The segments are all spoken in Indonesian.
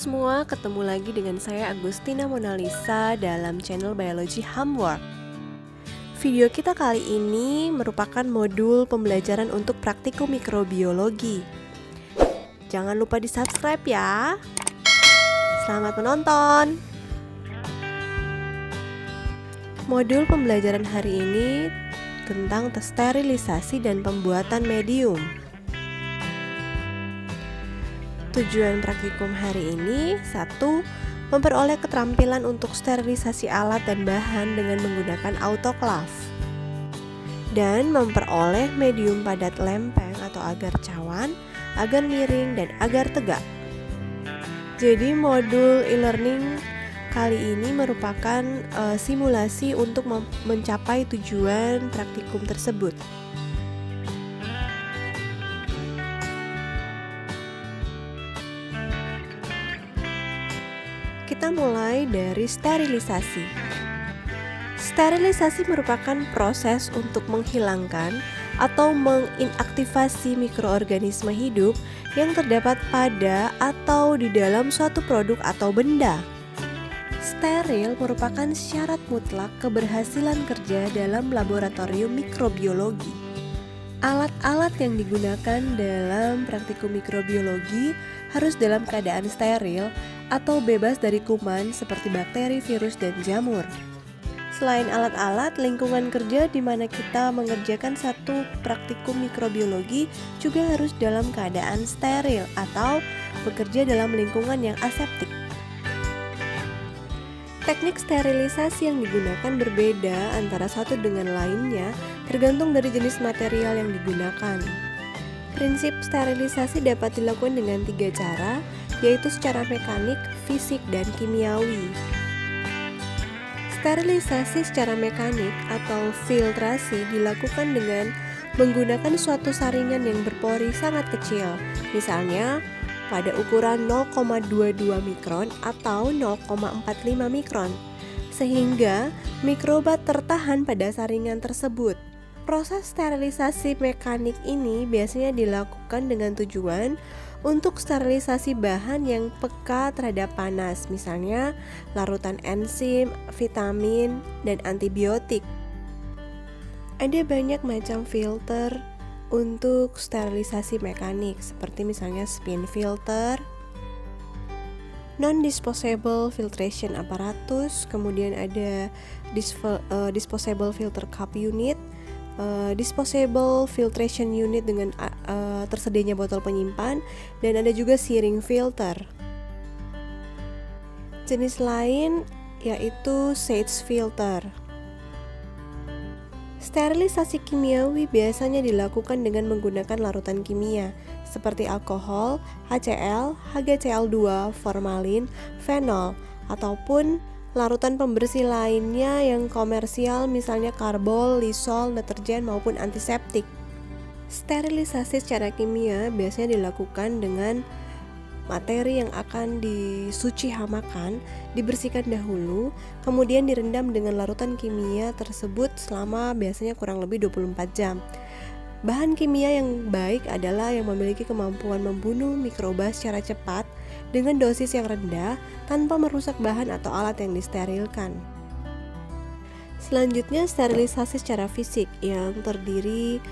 semua, ketemu lagi dengan saya Agustina Monalisa dalam channel Biology Homework. Video kita kali ini merupakan modul pembelajaran untuk praktikum mikrobiologi. Jangan lupa di subscribe ya. Selamat menonton. Modul pembelajaran hari ini tentang sterilisasi dan pembuatan medium. Tujuan praktikum hari ini 1. Memperoleh keterampilan untuk sterilisasi alat dan bahan dengan menggunakan autoklaf, dan memperoleh medium padat lempeng atau agar cawan, agar miring, dan agar tegak. Jadi modul e-learning kali ini merupakan simulasi untuk mencapai tujuan praktikum tersebut. Kita mulai dari sterilisasi. Sterilisasi merupakan proses untuk menghilangkan atau menginaktivasi mikroorganisme hidup yang terdapat pada atau di dalam suatu produk atau benda. Steril merupakan syarat mutlak keberhasilan kerja dalam laboratorium mikrobiologi. Alat-alat yang digunakan dalam praktikum mikrobiologi harus dalam keadaan steril atau bebas dari kuman seperti bakteri, virus, dan jamur. Selain alat-alat, lingkungan kerja di mana kita mengerjakan satu praktikum mikrobiologi juga harus dalam keadaan steril atau bekerja dalam lingkungan yang aseptik. Teknik sterilisasi yang digunakan berbeda antara satu dengan lainnya tergantung dari jenis material yang digunakan. Prinsip sterilisasi dapat dilakukan dengan 3 cara, yaitu secara mekanik, fisik, dan kimiawi. Sterilisasi secara mekanik atau filtrasi dilakukan dengan menggunakan suatu saringan yang berpori sangat kecil, misalnya pada ukuran 0,22 mikron atau 0,45 mikron, sehingga mikroba tertahan pada saringan tersebut. Proses sterilisasi mekanik ini biasanya dilakukan dengan tujuan untuk sterilisasi bahan yang peka terhadap panas, misalnya larutan enzim, vitamin, dan antibiotik. Ada banyak macam filter untuk sterilisasi mekanik, seperti misalnya spin filter, non-disposable filtration apparatus, kemudian ada disposable filter cup unit, disposable filtration unit dengan tersedianya botol penyimpan, dan ada juga searing filter. Jenis lain yaitu sage filter. Sterilisasi kimiawi biasanya dilakukan dengan menggunakan larutan kimia seperti alkohol, HCl, HgCl2, formalin, fenol, ataupun larutan pembersih lainnya yang komersial, misalnya karbol, lisol, deterjen, maupun antiseptik. Sterilisasi secara kimia biasanya dilakukan dengan materi yang akan disuci hamakan, dibersihkan dahulu, kemudian direndam dengan larutan kimia tersebut selama biasanya kurang lebih 24 jam. Bahan kimia yang baik adalah yang memiliki kemampuan membunuh mikroba secara cepat dengan dosis yang rendah tanpa merusak bahan atau alat yang disterilkan. Selanjutnya, sterilisasi secara fisik yang terdiri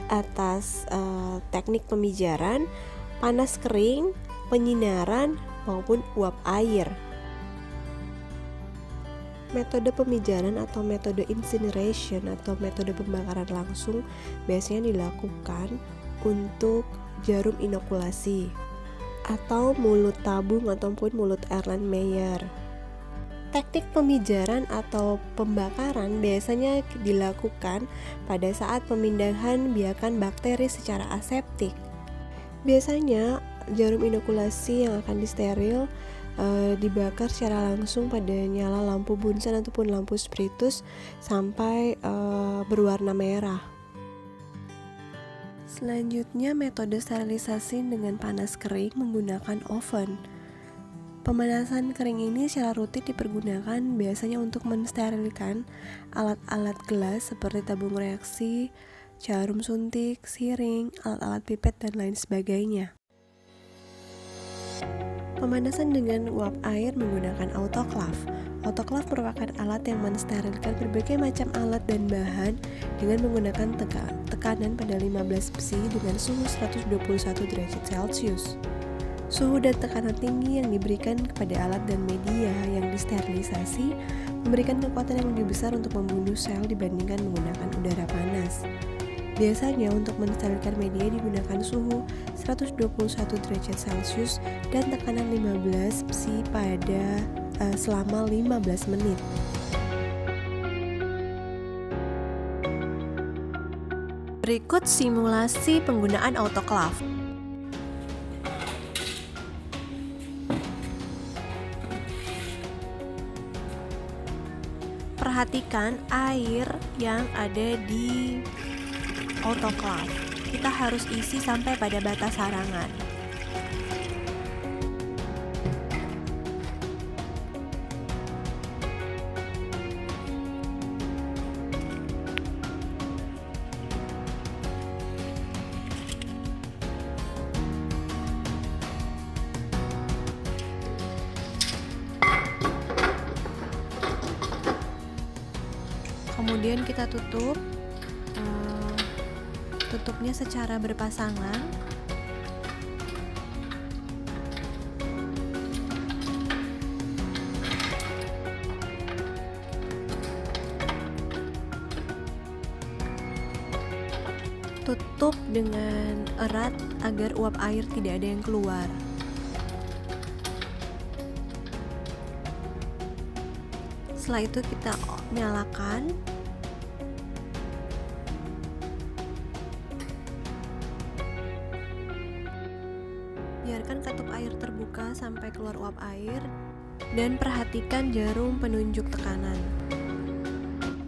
atas teknik pemijaran, panas kering, penyinaran, maupun uap air. Metode pemijaran atau metode incineration atau metode pembakaran langsung biasanya dilakukan untuk jarum inokulasi atau mulut tabung ataupun mulut Erlenmeyer. Teknik pemijaran atau pembakaran biasanya dilakukan pada saat pemindahan biakan bakteri secara aseptik. Biasanya jarum inokulasi yang akan disteril dibakar secara langsung pada nyala lampu bunsen ataupun lampu spiritus sampai berwarna merah. Selanjutnya, metode sterilisasi dengan panas kering menggunakan oven. Pemanasan kering ini secara rutin dipergunakan biasanya untuk mensterilkan alat-alat gelas seperti tabung reaksi, jarum suntik, siring, alat-alat pipet, dan lain sebagainya. Pemanasan dengan uap air menggunakan autoclave. Autoclave merupakan alat yang mensterilkan berbagai macam alat dan bahan dengan menggunakan tekanan pada 15 psi dengan suhu 121 derajat Celcius. Suhu dan tekanan tinggi yang diberikan kepada alat dan media yang disterilisasi memberikan kekuatan yang lebih besar untuk membunuh sel dibandingkan menggunakan udara panas. Biasanya untuk mensterilkan media digunakan suhu 121 derajat Celcius dan tekanan 15 psi selama 15 menit. Berikut simulasi penggunaan autoclave. Perhatikan air yang ada di autoclave. Kita harus isi sampai pada batas sarangan. Kemudian kita tutup, tutupnya secara berpasangan. Tutup dengan erat agar uap air tidak ada yang keluar. Setelah itu kita nyalakan. Biarkan katup air terbuka sampai keluar uap air dan perhatikan jarum penunjuk tekanan.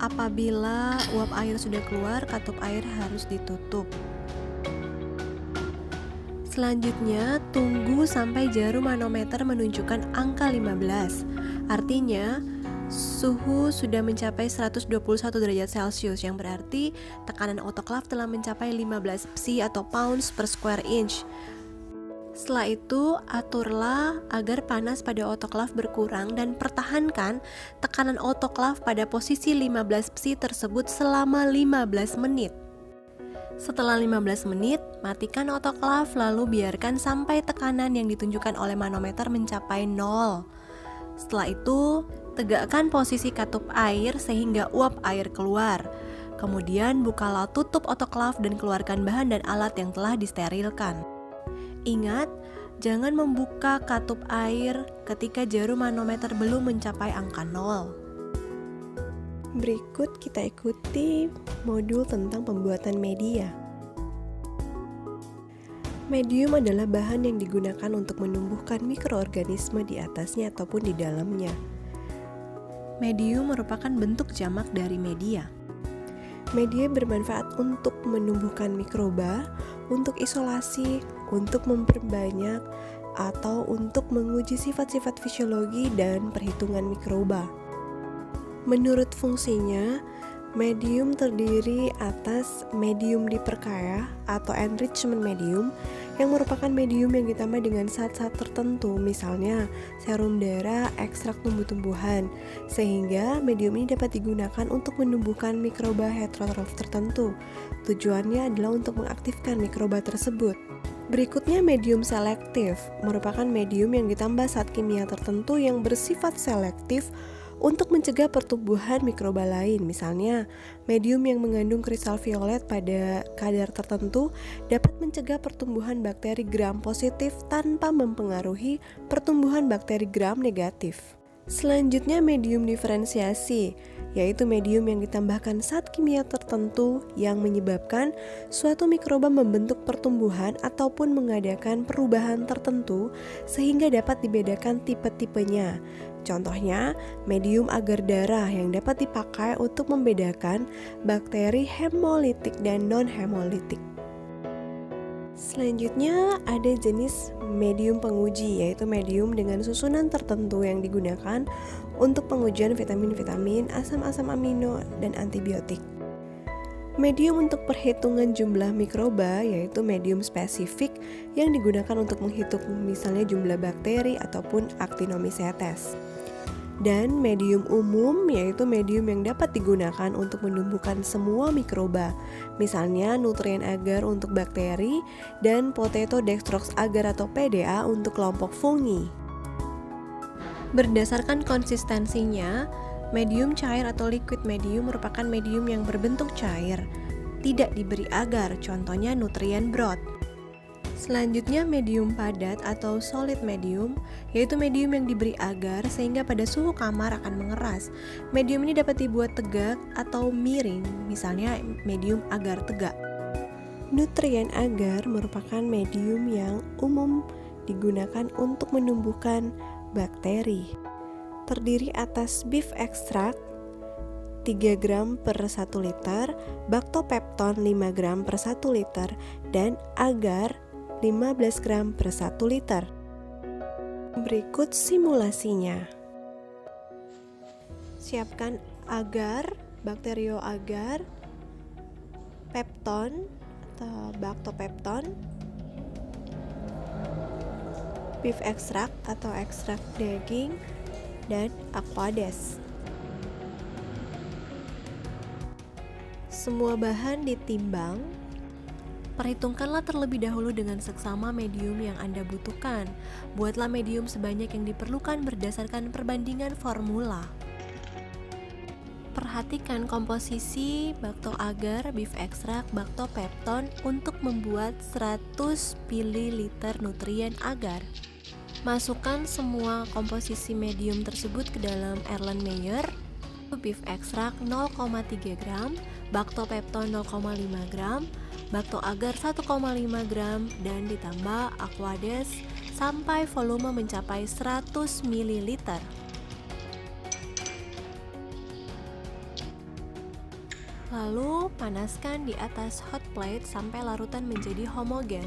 Apabila uap air sudah keluar, katup air harus ditutup. Selanjutnya, tunggu sampai jarum manometer menunjukkan angka 15. Artinya, suhu sudah mencapai 121 derajat Celcius, yang berarti tekanan autoclave telah mencapai 15 psi atau pounds per square inch. Setelah itu, aturlah agar panas pada autoclave berkurang dan pertahankan tekanan autoclave pada posisi 15 psi tersebut selama 15 menit. Setelah 15 menit, matikan autoclave lalu biarkan sampai tekanan yang ditunjukkan oleh manometer mencapai 0. Setelah itu, tegakkan posisi katup air sehingga uap air keluar. Kemudian bukalah tutup autoclave dan keluarkan bahan dan alat yang telah disterilkan. Ingat, jangan membuka katup air ketika jarum manometer belum mencapai angka 0. Berikut kita ikuti modul tentang pembuatan media. Medium adalah bahan yang digunakan untuk menumbuhkan mikroorganisme di atasnya ataupun di dalamnya. Medium merupakan bentuk jamak dari media. Media bermanfaat untuk menumbuhkan mikroba, untuk isolasi, untuk memperbanyak, atau untuk menguji sifat-sifat fisiologi dan perhitungan mikroba. Menurut fungsinya, medium terdiri atas medium diperkaya atau enrichment medium, yang merupakan medium yang ditambah dengan zat-zat tertentu, misalnya serum darah, ekstrak tumbuh-tumbuhan, sehingga medium ini dapat digunakan untuk menumbuhkan mikroba heterotrof tertentu. Tujuannya adalah untuk mengaktifkan mikroba tersebut. Berikutnya medium selektif, merupakan medium yang ditambah zat kimia tertentu yang bersifat selektif untuk mencegah pertumbuhan mikroba lain. Misalnya, medium yang mengandung kristal violet pada kadar tertentu dapat mencegah pertumbuhan bakteri gram positif tanpa mempengaruhi pertumbuhan bakteri gram negatif. Selanjutnya medium diferensiasi, yaitu medium yang ditambahkan zat kimia tertentu yang menyebabkan suatu mikroba membentuk pertumbuhan ataupun mengadakan perubahan tertentu sehingga dapat dibedakan tipe-tipenya. Contohnya, medium agar darah yang dapat dipakai untuk membedakan bakteri hemolitik dan non-hemolitik. Selanjutnya ada jenis medium penguji, yaitu medium dengan susunan tertentu yang digunakan untuk pengujian vitamin-vitamin, asam-asam amino, dan antibiotik. Medium untuk perhitungan jumlah mikroba yaitu medium spesifik yang digunakan untuk menghitung misalnya jumlah bakteri ataupun Actinomycetes. Dan medium umum yaitu medium yang dapat digunakan untuk menumbuhkan semua mikroba, misalnya nutrien agar untuk bakteri dan potato dextrose agar atau PDA untuk kelompok fungi. Berdasarkan konsistensinya, medium cair atau liquid medium merupakan medium yang berbentuk cair, tidak diberi agar, contohnya nutrien broth. Selanjutnya medium padat atau solid medium, yaitu medium yang diberi agar sehingga pada suhu kamar akan mengeras. Medium ini dapat dibuat tegak atau miring, misalnya medium agar tegak. Nutrien agar merupakan medium yang umum digunakan untuk menumbuhkan bakteri. Terdiri atas beef extract 3 gram per 1 liter, Bactopepton 5 gram per 1 liter, dan agar 15 gram per 1 liter. Berikut simulasinya. Siapkan agar, bakterioagar, pepton atau Bactopepton, beef extract atau ekstrak daging, dan Aquades. Semua bahan ditimbang. Perhitungkanlah terlebih dahulu dengan seksama medium yang Anda butuhkan. Buatlah medium sebanyak yang diperlukan berdasarkan perbandingan formula. Perhatikan komposisi Bactoagar, beef extract, Bactopepton untuk membuat 100 ml nutrien agar. Masukkan semua komposisi medium tersebut ke dalam Erlenmeyer. Beef extract 0,3 gram, Bactopepton 0,5 gram, Bactoagar 1,5 gram, dan ditambah Aquades sampai volume mencapai 100 ml. Lalu panaskan di atas hot plate sampai larutan menjadi homogen.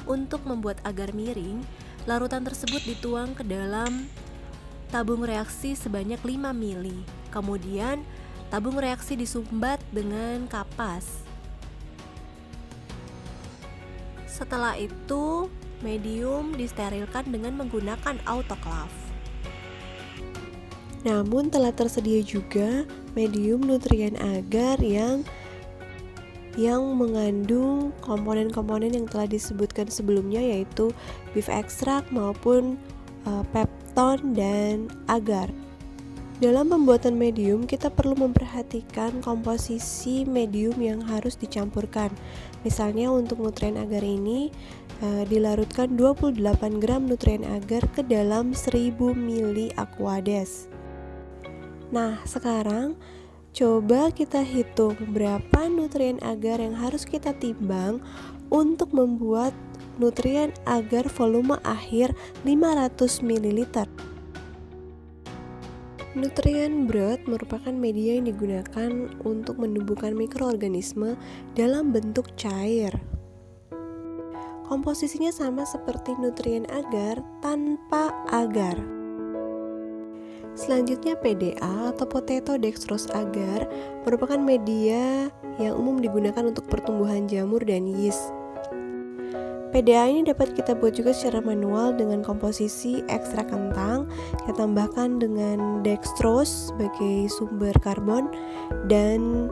Untuk membuat agar miring, larutan tersebut dituang ke dalam tabung reaksi sebanyak 5 ml. Kemudian, tabung reaksi disumbat dengan kapas. Setelah itu, medium disterilkan dengan menggunakan autoclave. Namun telah tersedia juga medium nutrien agar yang mengandung komponen-komponen yang telah disebutkan sebelumnya, yaitu beef extract maupun pepton dan agar. Dalam pembuatan medium, kita perlu memperhatikan komposisi medium yang harus dicampurkan. Misalnya untuk nutrien agar ini dilarutkan 28 gram nutrien agar ke dalam 1000 ml Aquades. Nah, sekarang coba kita hitung berapa nutrien agar yang harus kita timbang untuk membuat nutrien agar volume akhir 500 ml. Nutrien broth merupakan media yang digunakan untuk menumbuhkan mikroorganisme dalam bentuk cair. Komposisinya sama seperti nutrien agar tanpa agar. Selanjutnya PDA atau potato dextrose agar merupakan media yang umum digunakan untuk pertumbuhan jamur dan yeast. PDA ini dapat kita buat juga secara manual dengan komposisi ekstrak kentang, kita tambahkan dengan dextrose sebagai sumber karbon dan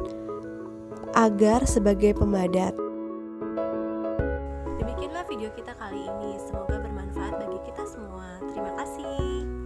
agar sebagai pemadat. Demikianlah video kita kali ini, semoga bermanfaat bagi kita semua. Terima kasih.